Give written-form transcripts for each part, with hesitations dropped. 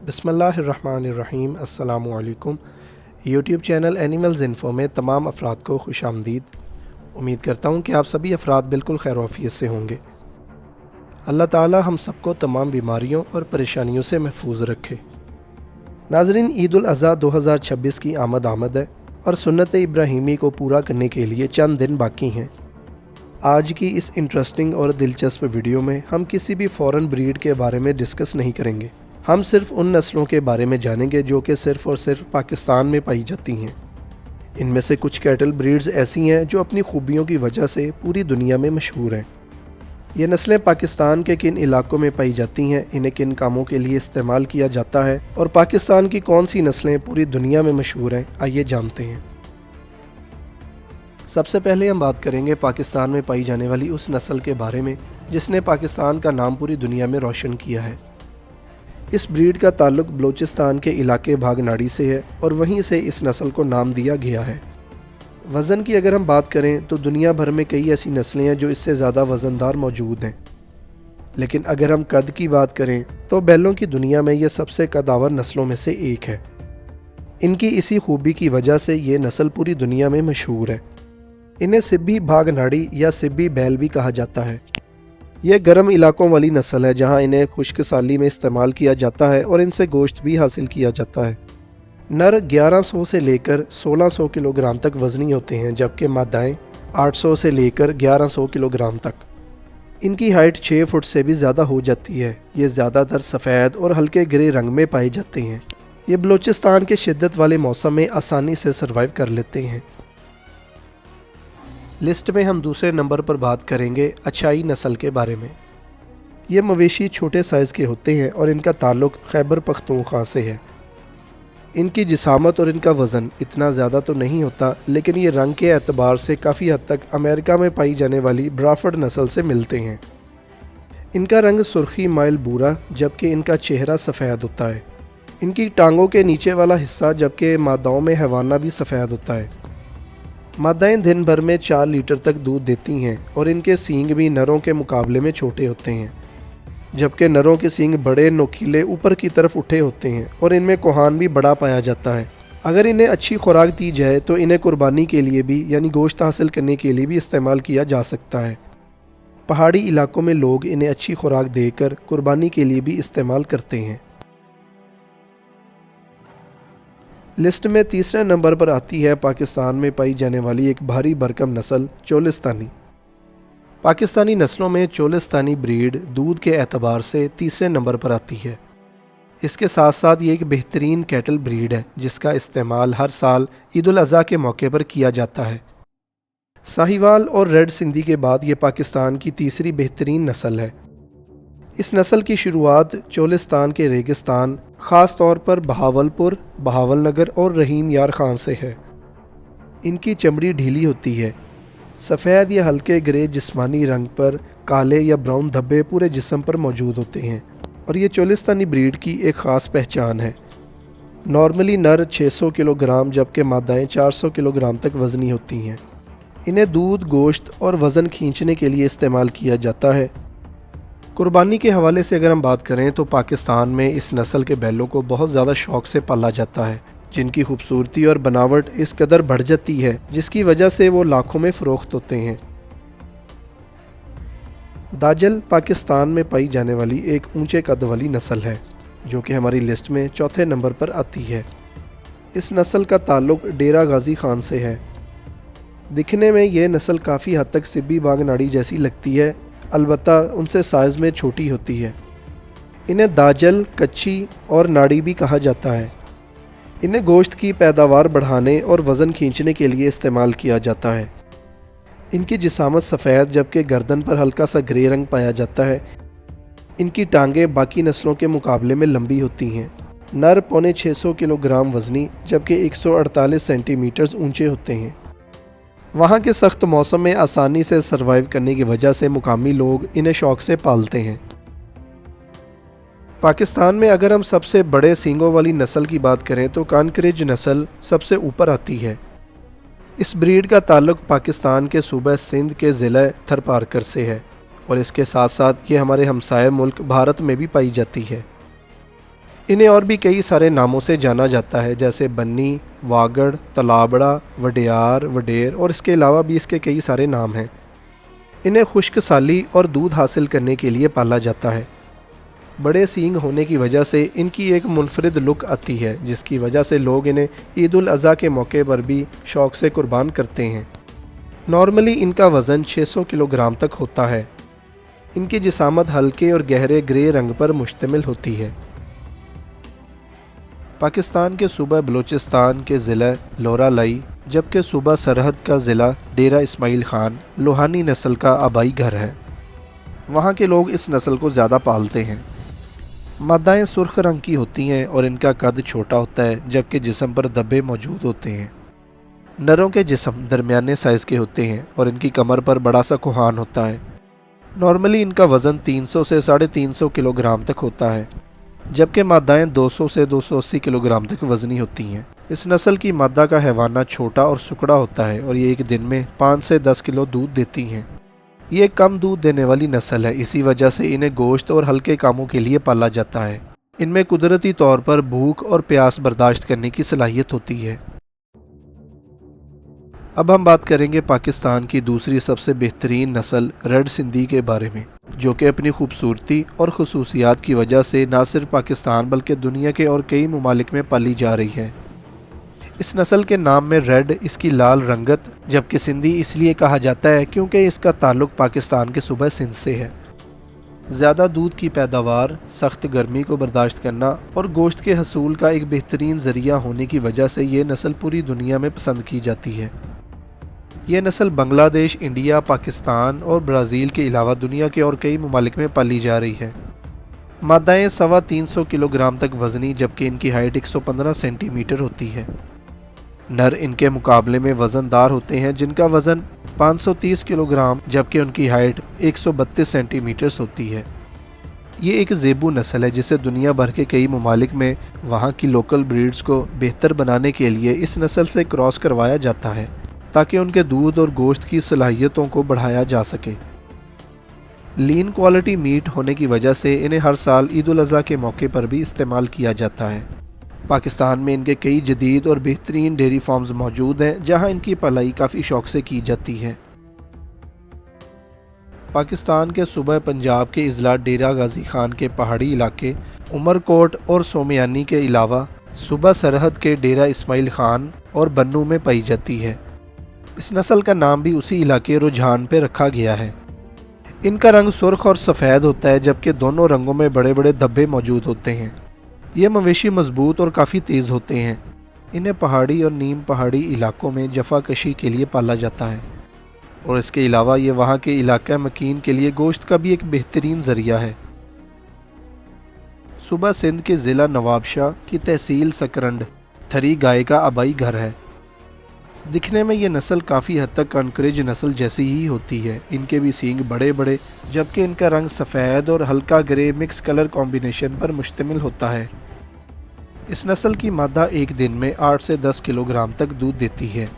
बिस्मिल्लाहिर्रहमानिर्रहीम। अस्सलामु अलैकुम। यूट्यूब चैनल एनिमल्स इन्फो में तमाम अफराद को खुश आमदीद। उम्मीद करता हूँ कि आप सभी अफराद बिल्कुल खैर-ओ-आफियत से होंगे। अल्लाह ताला हम सबको तमाम बीमारियों और परेशानियों से महफूज रखे। नाज़रीन, ईद उल अज़हा 2026 की आमद है और सुन्नत इब्राहीमी को पूरा करने के लिए चंद दिन बाकी हैं। आज की इस इंटरेस्टिंग और दिलचस्प वीडियो में हम किसी भी फॉरेन ब्रीड के बारे में डिस्कस नहीं करेंगे। हम सिर्फ उन नस्लों के बारे में जानेंगे जो कि सिर्फ़ और सिर्फ पाकिस्तान में पाई जाती हैं। इनमें से कुछ कैटल ब्रीड्स ऐसी हैं जो अपनी खूबियों की वजह से पूरी दुनिया में मशहूर हैं। ये नस्लें पाकिस्तान के किन इलाकों में पाई जाती हैं, इन्हें किन कामों के लिए इस्तेमाल किया जाता है और पाकिस्तान की कौन सी नस्लें पूरी दुनिया में मशहूर हैं, आइए जानते हैं। सबसे पहले हम बात करेंगे पाकिस्तान में पाई जाने वाली उस नस्ल के बारे में जिसने पाकिस्तान का नाम पूरी दुनिया में रोशन किया है। इस ब्रीड का ताल्लुक बलूचिस्तान के इलाके भागनाड़ी से है और वहीं से इस नस्ल को नाम दिया गया है। वज़न की अगर हम बात करें तो दुनिया भर में कई ऐसी नस्लें हैं जो इससे ज़्यादा वज़नदार मौजूद हैं, लेकिन अगर हम कद की बात करें तो बैलों की दुनिया में ये सबसे कदावर नस्लों में से एक है। इनकी इसी खूबी की वजह से ये नस्ल पूरी दुनिया में मशहूर है। इन्हें सिब्बी भागनाड़ी या सिब्बी बैल भी कहा जाता है। यह गर्म इलाकों वाली नस्ल है जहां इन्हें खुश्क साली में इस्तेमाल किया जाता है और इनसे गोश्त भी हासिल किया जाता है। नर 1100 से लेकर 1600 किलोग्राम तक वज़नी होते हैं, जबकि मादाएं 800 से लेकर 1100 किलोग्राम तक। इनकी हाइट 6 फुट से भी ज़्यादा हो जाती है। ये ज़्यादातर सफ़ेद और हल्के ग्रे रंग में पाए जाते हैं। ये बलूचिस्तान के शिद्दत वाले मौसम में आसानी से सर्वाइव कर लेते हैं। लिस्ट में हम दूसरे नंबर पर बात करेंगे अचाई नस्ल के बारे में। ये मवेशी छोटे साइज़ के होते हैं और इनका ताल्लुक़ खैबर पख्तूनख्वा से है। इनकी जिसामत और इनका वज़न इतना ज़्यादा तो नहीं होता, लेकिन ये रंग के एतबार से काफ़ी हद तक अमेरिका में पाई जाने वाली ब्राफर्ड नस्ल से मिलते हैं। इनका रंग सुर्खी माइल भूरा, जबकि इनका चेहरा सफ़ेद होता है। इनकी टांगों के नीचे वाला हिस्सा, जबकि मादाओं में हैवाना भी सफ़ेद होता है। मादाएं दिन भर में 4 लीटर तक दूध देती हैं और इनके सींग भी नरों के मुकाबले में छोटे होते हैं, जबकि नरों के सींग बड़े नोकीले ऊपर की तरफ उठे होते हैं और इनमें कोहान भी बड़ा पाया जाता है। अगर इन्हें अच्छी खुराक दी जाए तो इन्हें कुर्बानी के लिए भी यानी गोश्त हासिल करने के लिए भी इस्तेमाल किया जा सकता है। पहाड़ी इलाकों में लोग इन्हें अच्छी खुराक देकर कुर्बानी के लिए भी इस्तेमाल करते हैं। लिस्ट में तीसरे नंबर पर आती है पाकिस्तान में पाई जाने वाली एक भारी भरकम नस्ल चोलिस्तानी। पाकिस्तानी नस्लों में चोलिस्तानी ब्रीड दूध के एतबार से तीसरे नंबर पर आती है। इसके साथ साथ ये एक बेहतरीन कैटल ब्रीड है जिसका इस्तेमाल हर साल ईद उल अज़हा के मौके पर किया जाता है। साहिवाल और रेड सिंधी के बाद ये पाकिस्तान की तीसरी बेहतरीन नस्ल है। इस नस्ल की शुरुआत चोलिस्तान के रेगिस्तान, ख़ास तौर पर बहावलपुर, बहावलनगर और रहीम यार खान से है। इनकी चमड़ी ढीली होती है। सफ़ेद या हल्के ग्रे जिस्मानी रंग पर काले या ब्राउन धब्बे पूरे जिस्म पर मौजूद होते हैं और ये चोलिस्तानी ब्रीड की एक ख़ास पहचान है। नॉर्मली नर 600 किलोग्राम जबकि मादाएं 400 किलोग्राम तक वज़नी होती हैं। इन्हें दूध, गोश्त और वज़न खींचने के लिए इस्तेमाल किया जाता है। कुर्बानी के हवाले से अगर हम बात करें तो पाकिस्तान में इस नस्ल के बैलों को बहुत ज़्यादा शौक़ से पाला जाता है, जिनकी खूबसूरती और बनावट इस कदर बढ़ जाती है जिसकी वजह से वो लाखों में फ़रोख्त होते हैं। दाजल पाकिस्तान में पाई जाने वाली एक ऊंचे कद वाली नस्ल है जो कि हमारी लिस्ट में चौथे नंबर पर आती है। इस नस्ल का ताल्लुक़ डेरा गाजी खान से है। दिखने में ये नस्ल काफ़ी हद तक सिब्बी भागनाड़ी जैसी लगती है, अलबत्ता उनसे साइज़ में छोटी होती है। इन्हें दाजल, कच्ची और नाड़ी भी कहा जाता है। इन्हें गोश्त की पैदावार बढ़ाने और वज़न खींचने के लिए इस्तेमाल किया जाता है। इनकी जिसामत सफ़ेद जबकि गर्दन पर हल्का सा ग्रे रंग पाया जाता है। इनकी टांगें बाकी नस्लों के मुकाबले में लंबी होती हैं। नर पौने 600 किलोग्राम वज़नी जबकि 148 सेंटीमीटर्स ऊंचे होते हैं। वहाँ के सख्त मौसम में आसानी से सर्वाइव करने की वजह से मुकामी लोग इन्हें शौक़ से पालते हैं। पाकिस्तान में अगर हम सबसे बड़े सींगों वाली नस्ल की बात करें तो कानकरेज नस्ल सबसे ऊपर आती है। इस ब्रीड का ताल्लुक़ पाकिस्तान के सूबा सिंध के ज़िला थरपारकर से है और इसके साथ साथ ये हमारे हमसाये मुल्क भारत में भी पाई जाती है। इन्हें और भी कई सारे नामों से जाना जाता है, जैसे बन्नी, वागड़, तलाबड़ा, वडियार, वडेर, और इसके अलावा भी इसके कई सारे नाम हैं। इन्हें खुश्क साली और दूध हासिल करने के लिए पाला जाता है। बड़े सींग होने की वजह से इनकी एक मुनफरिद लुक आती है, जिसकी वजह से लोग इन्हें ईद उल अज़हा के मौके पर भी शौक़ से कुर्बान करते हैं। नॉर्मली इनका वज़न 600 किलोग्राम तक होता है। इनकी जिसामत हल्के और गहरे ग्रे रंग पर मुश्तमिल होती है। पाकिस्तान के सूबा बलूचिस्तान के ज़िला लोरालाई, जबकि सूबा सरहद का ज़िला डेरा इस्माइल ख़ान लोहानी नस्ल का आबाई घर है। वहाँ के लोग इस नस्ल को ज़्यादा पालते हैं। मादाएँ सुर्ख रंग की होती हैं और इनका कद छोटा होता है, जबकि जिस्म पर धब्बे मौजूद होते हैं। नरों के जिस्म दरमियाने साइज़ के होते हैं और इनकी कमर पर बड़ा सा कोहान होता है। नॉर्मली इनका वज़न 300 से 350 किलोग्राम तक होता है, जबकि मादाएँ 200 से 280 किलोग्राम तक वज़नी होती हैं। इस नस्ल की मादा का हैवाना छोटा और सुकड़ा होता है और ये एक दिन में 5 से 10 किलो दूध देती हैं। ये कम दूध देने वाली नस्ल है, इसी वजह से इन्हें गोश्त और हल्के कामों के लिए पाला जाता है। इनमें कुदरती तौर पर भूख और प्यास बर्दाश्त करने की सलाहियत होती है। अब हम बात करेंगे पाकिस्तान की दूसरी सबसे बेहतरीन नस्ल रेड सिंधी के बारे में, जो कि अपनी खूबसूरती और खसूसियात की वजह से ना सिर्फ पाकिस्तान बल्कि दुनिया के और कई ममालिक में पाली जा रही है। इस नस्ल के नाम में रेड इसकी लाल रंगत, जबकि सिंधी इसलिए कहा जाता है क्योंकि इसका ताल्लुक़ पाकिस्तान के सूबा सिंध से है। ज़्यादा दूध की पैदावार, सख्त गर्मी को बर्दाश्त करना और गोश्त के हसूल का एक बेहतरीन ज़रिया होने की वजह से ये नस्ल पूरी दुनिया में पसंद की जाती है। ये नस्ल बांग्लादेश, इंडिया, पाकिस्तान और ब्राज़ील के अलावा दुनिया के और कई ममालिक में पाली जा रही है। मादाएँ 350 किलोग्राम तक वज़नी, जबकि इनकी हाइट 115 सेंटीमीटर होती है। नर इनके मुकाबले में वज़नदार होते हैं, जिनका वज़न 530 किलोग्राम जबकि उनकी हाइट 132 सेंटीमीटर्स होती है। ये एक ज़ेबू नस्ल है जिसे दुनिया भर के कई ममालिक में वहाँ की लोकल ब्रीड्स को बेहतर बनाने के लिए इस नस्ल से क्रॉस करवाया जाता है, ताकि उनके दूध और गोश्त की सलाहियतों को बढ़ाया जा सके। लीन क्वालिटी मीट होने की वजह से इन्हें हर साल ईद उल अज़हा के मौके पर भी इस्तेमाल किया जाता है। पाकिस्तान में इनके कई जदीद और बेहतरीन डेयरी फार्म्स मौजूद हैं, जहां इनकी पलाई काफ़ी शौक से की जाती है। पाकिस्तान के सूबा पंजाब के अजला डेरा गाजी खान के पहाड़ी इलाके, उमरकोट और सोमियानी के अलावा सूबा सरहद के डेरा इस्माइल ख़ान और बन्नू में पाई जाती है। इस नस्ल का नाम भी उसी इलाके रुझान पे रखा गया है। इनका रंग सुर्ख और सफ़ेद होता है, जबकि दोनों रंगों में बड़े बड़े धब्बे मौजूद होते हैं। ये मवेशी मजबूत और काफ़ी तेज़ होते हैं। इन्हें पहाड़ी और नीम पहाड़ी इलाकों में जफाकशी के लिए पाला जाता है और इसके अलावा ये वहाँ के इलाका मकीन के लिए गोश्त का भी एक बेहतरीन ज़रिया है। सूबा सिंध के ज़िला नवाबशाह की तहसील सकरंड थरी गाय का आबाई घर है। दिखने में ये नस्ल काफ़ी हद तक कंकरेज नस्ल जैसी ही होती है। इनके भी सींग बड़े बड़े, जबकि इनका रंग सफ़ेद और हल्का ग्रे मिक्स कलर कॉम्बिनेशन पर मुश्तमिल होता है। इस नस्ल की मादा एक दिन में 8 से 10 किलोग्राम तक दूध देती है।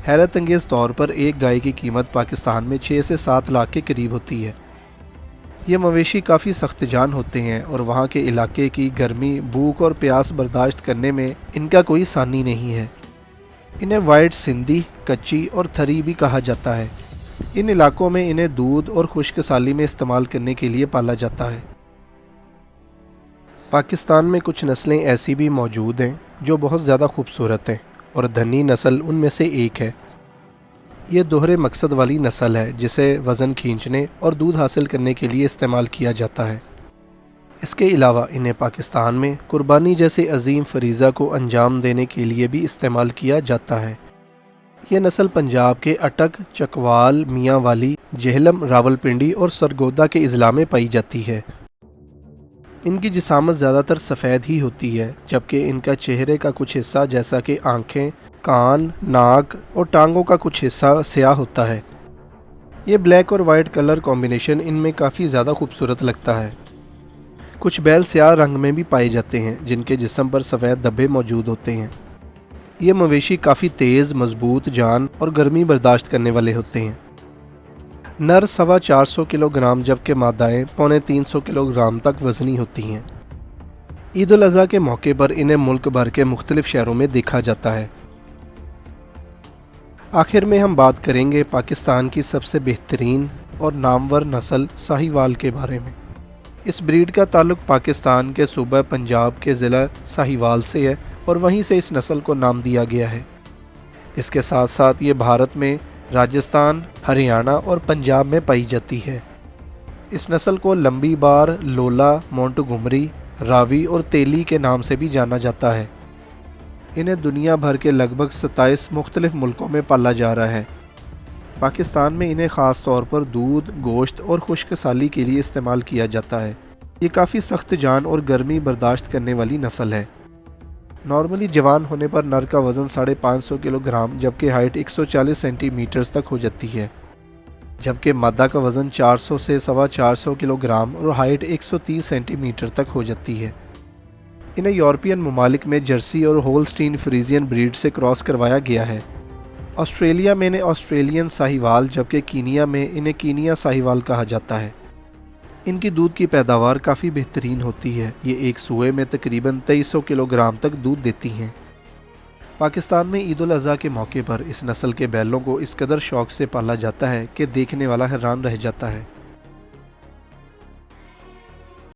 हैरत अंगेज़ तौर पर एक गाय की कीमत पाकिस्तान में 6 से 7 लाख के करीब होती है। ये मवेशी काफ़ी सख्त जान होते हैं और वहाँ के इलाके की गर्मी, भूख और प्यास बर्दाश्त करने में इनका कोई सानी नहीं है। इन्हें वाइट सिंधी, कच्ची और थरी भी कहा जाता है। इन इलाकों में इन्हें दूध और खुश्क साली में इस्तेमाल करने के लिए पाला जाता है। पाकिस्तान में कुछ नस्लें ऐसी भी मौजूद हैं जो बहुत ज़्यादा खूबसूरत हैं और धनी नस्ल उनमें से एक है। ये दोहरे मकसद वाली नस्ल है जिसे वज़न खींचने और दूध हासिल करने के लिए इस्तेमाल किया जाता है। इसके अलावा इन्हें पाकिस्तान में कुर्बानी जैसे अजीम फरीज़ा को अंजाम देने के लिए भी इस्तेमाल किया जाता है। ये नस्ल पंजाब के अटक, चकवाल, मियाँ वाली, जेहलम, रावलपिंडी और सरगोदा के अजला में पाई जाती है। इनकी जिसामत ज़्यादातर सफ़ेद ही होती है, जबकि इनका चेहरे का कुछ हिस्सा जैसा कि आँखें, कान, नाक और टांगों का कुछ हिस्सा स्याह होता है। ये ब्लैक और वाइट कलर कॉम्बिनेशन इनमें काफ़ी ज़्यादा खूबसूरत लगता है। कुछ बैल स्याह रंग में भी पाए जाते हैं, जिनके जिस्म पर सफ़ेद धब्बे मौजूद होते हैं। ये मवेशी काफ़ी तेज़, मजबूत जान और गर्मी बर्दाश्त करने वाले होते हैं। नर 450 किलोग्राम जबकि मादाएँ 350 किलोग्राम तक वज़नी होती हैं। ईद उल अज़हा के मौके पर इन्हें मुल्क भर के मुख्तलिफ शहरों में देखा जाता है। आखिर में हम बात करेंगे पाकिस्तान की सबसे बेहतरीन और नामवर नस्ल साहिवाल के बारे में। इस ब्रीड का ताल्लुक़ पाकिस्तान के सूबा पंजाब के ज़िला साहिवाल से है और वहीं से इस नस्ल को नाम दिया गया है। इसके साथ साथ ये भारत में राजस्थान, हरियाणा और पंजाब में पाई जाती है। इस नस्ल को लंबी बार, लोला, मोंटगोमरी, रावी और तेली के नाम से भी जाना जाता है। इन्हें दुनिया भर के लगभग 27 मुख्तलिफ मुल्कों में पाला जा रहा है। पाकिस्तान में इन्हें ख़ास तौर पर दूध, गोश्त और खुश्क साली के लिए इस्तेमाल किया जाता है। ये काफ़ी सख्त जान और गर्मी बर्दाश्त करने वाली नस्ल है। नॉर्मली जवान होने पर नर का वज़न 550 किलोग्राम जबकि हाइट 140 सेंटीमीटर्स तक हो जाती है, जबकि मादा का वज़न 400 से 450 किलोग्राम और हाइट 130 सेंटीमीटर तक हो जाती है। इन्हें यूरोपियन ममालिक में जर्सी और होल्स्टीन फ्रीजियन ब्रीड से क्रॉस करवाया गया है। ऑस्ट्रेलिया में इन्हें ऑस्ट्रेलियन साहिवाल जबकि कीनिया में इन्हें कीनिया साहिवाल कहा जाता है। इनकी दूध की पैदावार काफ़ी बेहतरीन होती है। ये एक सूए में तकरीबन 2300 किलोग्राम तक दूध देती हैं। पाकिस्तान में ईद उल अज़हा के मौके पर इस नस्ल के बैलों को इस कदर शौक़ से पाला जाता है कि देखने वाला हैरान रह जाता है।